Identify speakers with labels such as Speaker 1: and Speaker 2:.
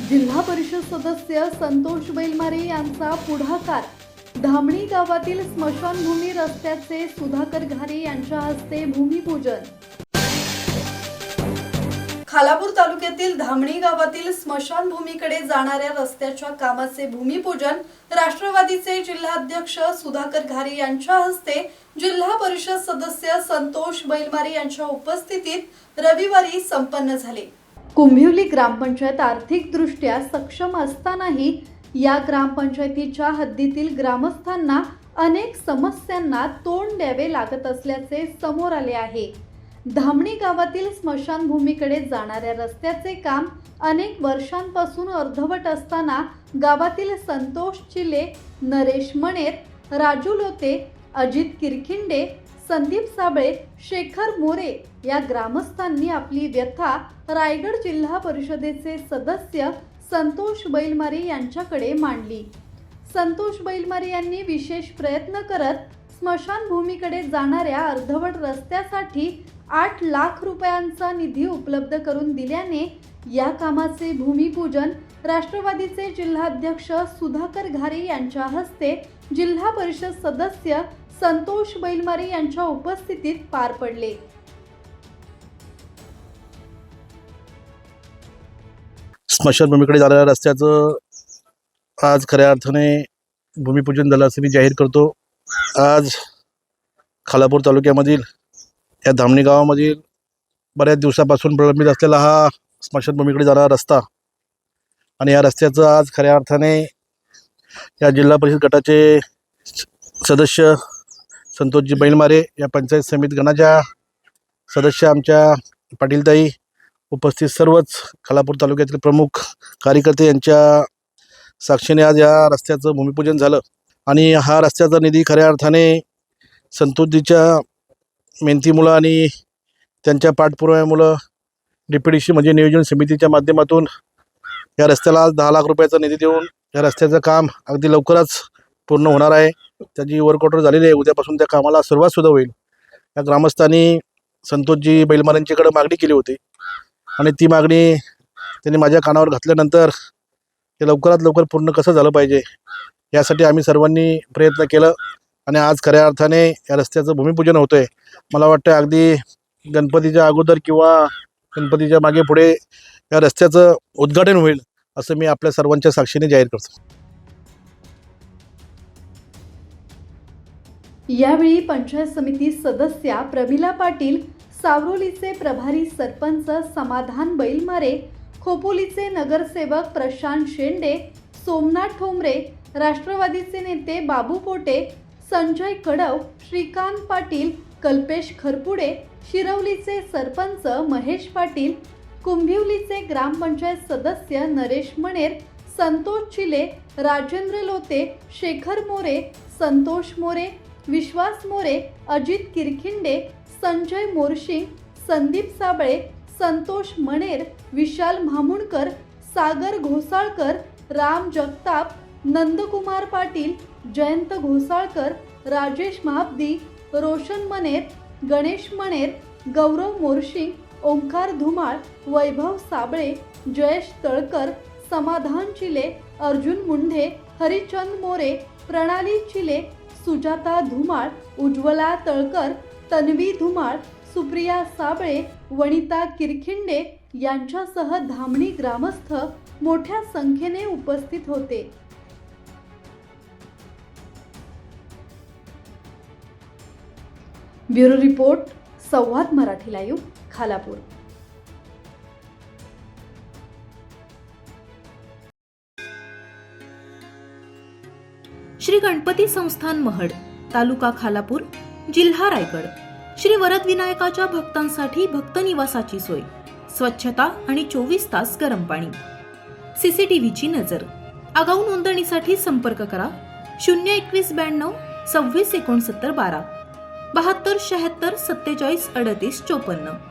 Speaker 1: जिल्हा परिषद सदस्य संतोष बैलमारे यांचा पुढाकार धामणी गावातील स्मशानभूमी रस्त्याचे सुधाकर घारे यांच्या हस्ते भूमिपूजन। खालापूर तालुक्यातील धामणी गावातील स्मशानभूमीकडे जाणाऱ्या रस्त्याच्या कामाचे भूमिपूजन राष्ट्रवादीचे जिल्हाध्यक्ष सुधाकर घारे यांच्या हस्ते जिल्हा परिषद सदस्य संतोष बैलमारे यांच्या उपस्थितीत रविवारी संपन्न झाले। कुंभिवली ग्रामपंचायत आर्थिकदृष्ट्या सक्षम असतानाही या ग्रामपंचायतीच्या हद्दीतील ग्रामस्थांना अनेक समस्यांना तोंड द्यावे लागत असल्याचे समोर आले आहे। धामणी गावातील स्मशानभूमीकडे जाणाऱ्या रस्त्याचे काम अनेक वर्षांपासून अर्धवट असताना गावातील संतोष चिले, नरेश मणेर, राजू लोते, अजित किरखिंडे, संदीप साबळे, शेखर मोरे या ग्रामस्थांनी आपली व्यथा रायगड जिल्हा परिषदेचे सदस्य संतोष बैलमारे यांच्याकडे मांडली। संतोष बैलमारे यांनी विशेष प्रयत्न करत स्मशानभूमीकडे जाणाऱ्या अर्धवट रस्त्यासाठी 8 लाख रुपयांचा निधी उपलब्ध करून दिल्याने या कामाचे भूमिपूजन राष्ट्रवादीचे जिल्हाध्यक्ष सुधाकर घारे यांच्या हस्ते जिल्हा परिषद सदस्य संतोष बैलमारे यांच्या उपस्थितीत पार पडले।
Speaker 2: स्मशानभूमीकडे जाणाऱ्या रस्त्याचं आज खऱ्या अर्थाने भूमिपूजन झालं असं मी जाहीर करतो। आज खालापूर तालुक्यामधील या धामणी गावामधील बऱ्याच दिवसापासून प्रलंबित असलेला हा स्मशानभूमीकडे जाणारा रस्ता आणि या रस्त्याचं आज खऱ्या अर्थाने या जिल्हा परिषद गटाचे सदस्य संतोषजी बैलमारे, या पंचायत समिती गणाच्या सदस्य आमच्या पाटीलताई, उपस्थित सर्वच खालापूर तालुक्यातील प्रमुख कार्यकर्ते यांच्या साक्षीने आज या रस्त्याचं भूमिपूजन झालं। आणि हा रस्त्याचा निधी खऱ्या अर्थाने संतोषजीच्या मेहनतीमुळं आणि त्यांच्या पाठपुराव्यामुळं DPDC म्हणजे नियोजन समितीच्या माध्यमातून या रस्त्याला आज 10 लाख रुपयाचा निधी देऊन या रस्त्याचं काम अगदी लवकरच पूर्ण होणार आहे। त्याची वर्क ऑर्डर झालेली आहे। उद्यापासून त्या कामाला सुरुवात सुद्धा होईल। या ग्रामस्थांनी संतोषजी बैलमारेंच्याकडे मागणी केली होती आणि ती मागणी त्यांनी माझ्या कानावर घातल्यानंतर ते लवकरात लवकर पूर्ण कसं झालं पाहिजे यासाठी आम्ही सर्वांनी प्रयत्न केलं आणि आज खऱ्या अर्थाने या रस्त्याचं भूमिपूजन होतं आहे। मला वाटतं अगदी गणपतीच्या अगोदर किंवा गणपतीच्या मागे पुढे या रस्त्याचं उद्घाटन होईल असं मी आपल्या सर्वांच्या साक्षीने जाहीर करतो।
Speaker 1: यावेळी पंचायत समिती सदस्या प्रमिला पाटील, सावरोलीचे प्रभारी सरपंच समाधान बैलमारे, खोपोलीचे नगरसेवक प्रशांत शेंडे, सोमनाथ ठोंबरे, राष्ट्रवादीचे नेते बाबू पोटे, संजय कडव, श्रीकांत पाटील, कल्पेश खरपुडे, शिरवलीचे सरपंच महेश पाटील, कुंभिवलीचे ग्रामपंचायत सदस्य नरेश मणेर, संतोष चिले, राजेंद्र लोते, शेखर मोरे, संतोष मोरे, विश्वास मोरे, अजित किरखिंडे, संजय मोरशिंग, संदीप साबळे, संतोष मणेर, विशाल म्हामुणकर, सागर घोसाळकर, राम जगताप, नंदकुमार पाटील, जयंत घोसाळकर, राजेश महाब्दी, रोशन मणेर, गणेश मणेर, गौरव मोरशिंग, ओंकार धुमाळ, वैभव साबळे, जयेश तळकर, समाधान चिले, अर्जुन मुंढे, हरिचंद मोरे, प्रणाली चिले, सुजाता धुमाळ, उज्ज्वला तळकर, तन्वी धुमाळ, सुप्रिया साबळे, वनिता किरखिंडे यांच्यासह धामणी ग्रामस्थ मोठ्या संख्येने उपस्थित होते। ब्युरो रिपोर्ट, संवाद मराठी लाईव्ह, खालापूर।
Speaker 3: श्री गणपती संस्थान महड, तालुका खालापूर, जिल्हा रायगड। श्री वरद विनायकाच्या भक्तांसाठी भक्त निवासाची सोय, स्वच्छता आणि 24 तास गरम पाणी, CCTVची नजर। आगाऊ नोंदणीसाठी संपर्क करा 021 92 26 69 12 72 76 47 38 54।